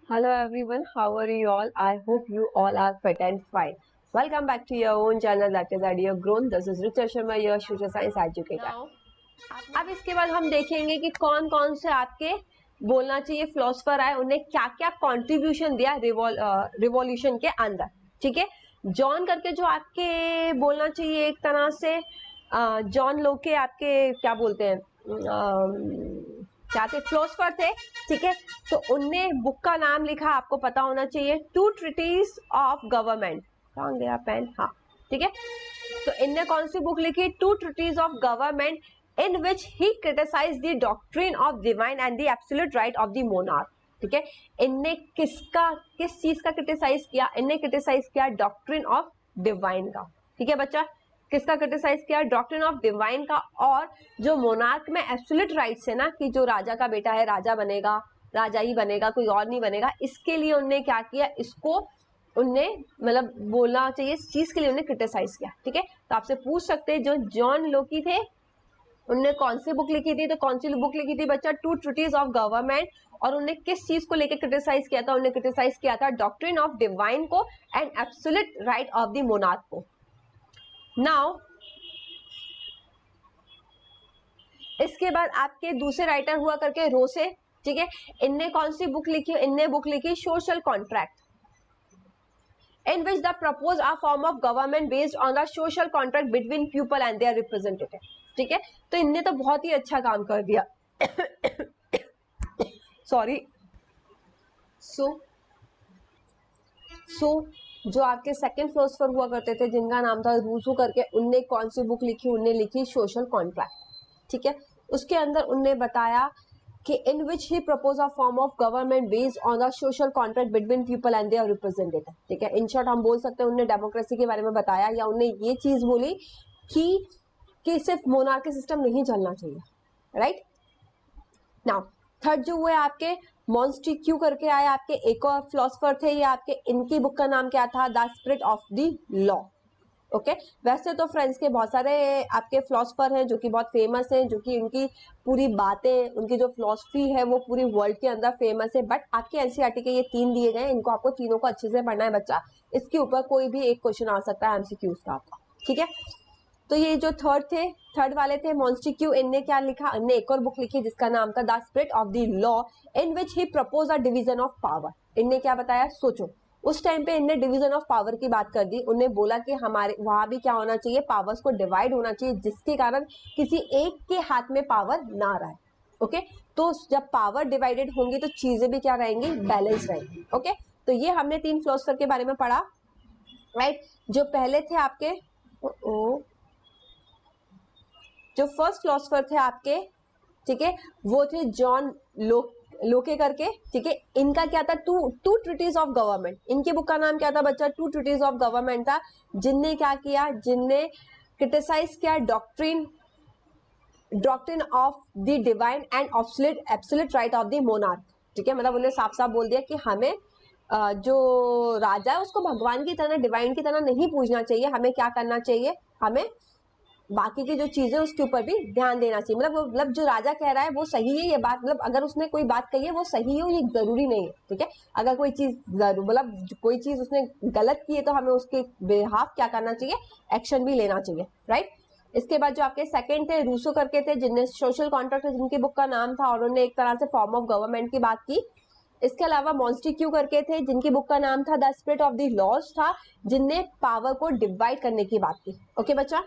Hello everyone, how are you all? I hope you all are fit and fine. Welcome back to your own channel that is Idea Grown. This is Richa Sharma, your social science educator. अब इसके बाद हम देखेंगे कि कौन कौन से आपके बोलना चाहिए फिलोसफर आए, उन्हें क्या क्या कंट्रीब्यूशन दिया रिवॉल्यूशन के अंदर. ठीक है, जॉन करके जो आपके बोलना चाहिए एक तरह से जॉन लोके आपके क्या बोलते हैं क्या थे, फिलोसफर थे. ठीक है, तो उनने बुक का नाम लिखा, आपको पता होना चाहिए, टू ट्रिटीज ऑफ गवर्नमेंट. कहाँ गया पेन? हाँ, ठीक है. तो इनने कौन सी बुक लिखी? Two treaties of government, in which he criticise the doctrine of divine and the absolute right of the monarch. ठीक है, इनने किस चीज का क्रिटिसाइज किया? इनने क्रिटिसाइज किया डॉक्ट्रिन ऑफ डिवाइन का. ठीक है बच्चा, किसका क्रिटिसाइज किया? डॉक्ट्रिन ऑफ डिवाइन का. और जो मोनार्क में एब्सोल्यूट राइट्स है ना, कि जो राजा का बेटा है राजा बनेगा, राजा ही बनेगा, कोई और नहीं बनेगा, इसके लिए उनने क्या किया? इसको उनने मतलब बोलना चाहिए, इस चीज के लिए उन्हें क्रिटिसाइज किया. ठीक है, तो आपसे पूछ सकते हैं जो जॉन लोकी थे उनने कौन सी बुक लिखी थी? तो कौन सी बुक लिखी थी बच्चा? Two treaties of government. और उन्हें किस चीज को लेकर क्रिटिसाइज किया था? उन्हें क्रिटिसाइज किया था डॉक्ट्रिन ऑफ डिवाइन को and absolute right of the monarch को. नाउ इसके बाद आपके दूसरे राइटर हुआ करके रोसे. ठीक है, इनने कौन सी बुक लिखी? इनने बुक लिखी social contract, in which the proposed a form of government based on the social contract between people and their representative. ठीक है, तो इनने तो बहुत ही अच्छा काम कर दिया. सॉरी. सो जो आपके सेकंड फिलोसफर हुआ करते थे जिनका नाम था रूसो करके, उनने कौन सी बुक लिखी? उनने लिखी सोशल कॉन्ट्रैक्ट. ठीक है, उसके अंदर उनने बताया कि in which he propose a form of government based on the social contract between people and their representative. ठीक है, इन शॉर्ट हम बोल सकते हैं उन्होंने डेमोक्रेसी के बारे में बताया, या उन्होंने ये चीज बोली कि सिर्फ मोनार्की सिस्टम नहीं चलना चाहिए. राइट. नाउ थर्ड जो हुए आपके मॉन्स्टिक्यू करके आए, आपके एक और फिलोसफर थे ये आपके. इनकी बुक का नाम क्या था? The spirit of the law. Okay, वैसे तो फ्रेंड्स के बहुत सारे आपके फिलोसफर हैं जो कि बहुत फेमस हैं, जो कि उनकी पूरी बातें, उनकी जो फिलोसफी है वो पूरी वर्ल्ड के अंदर फेमस है. बट आपके एनसीईआरटी के ये 3 दिए गए, इनको आपको तीनों को अच्छे से पढ़ना है बच्चा. इसके ऊपर कोई भी एक क्वेश्चन आ सकता है एमसीक्यूज का आपका. ठीक है, तो ये जो थर्ड वाले थे मॉन्स्टिक्यू, इनने क्या लिखा? इनने एक और बुक लिखी जिसका नाम था the spirit of the law, in which he propose a division of power. इनने क्या बताया? सोचो, उस टाइम पे इनने डिवीजन ऑफ पावर की बात कर दी. उन्हें बोला कि हमारे वहां भी क्या होना चाहिए? पावर्स को डिवाइड होना चाहिए, जिसके कारण किसी एक के हाथ में पावर ना रहे. ओके, तो जब पावर डिवाइडेड होंगी तो चीजें भी क्या रहेंगी? बैलेंस रहेंगी. ओके, तो ये हमने 3 फिलोसफर के बारे में पढ़ा. राइट. जो पहले थे आपके जो फर्स्ट फिलोसफर थे आपके, ठीक है, वो थे जॉन लोके करके. ठीक है, इनका क्या था? Two treaties of government. इनकी बुक का नाम क्या था बच्चा? टू ट्रिटीज ऑफ गवर्नमेंट था. जिनने क्या किया? जिनने क्रिटिसाइज किया doctrine of the divine and absolute right of the monarch. ठीक है, मतलब उन्हें साफ साफ बोल दिया कि हमें जो राजा है उसको भगवान की तरह, डिवाइन की तरह नहीं पूजना चाहिए. हमें क्या करना चाहिए? हमें बाकी की जो चीजें उसके ऊपर भी ध्यान देना चाहिए. मतलब जो राजा कह रहा है वो सही है ये बात, मतलब अगर उसने कोई बात कही है वो सही हो ये जरूरी नहीं है. ठीक है, अगर कोई चीज मतलब कोई चीज उसने गलत की है तो हमें उसके बिहाफ क्या करना चाहिए? एक्शन भी लेना चाहिए. राइट. इसके बाद जो आपके सेकंड थे रूसो करके थे, जिनने सोशल कॉन्ट्रैक्ट जिनकी बुक का नाम था, और उन्होंने एक तरह से फॉर्म ऑफ गवर्नमेंट की बात की. इसके अलावा मॉन्स्टिक्यू करके थे जिनकी बुक का नाम था the spirit of the laws था, जिनने पावर को डिवाइड करने की बात की. ओके बच्चा.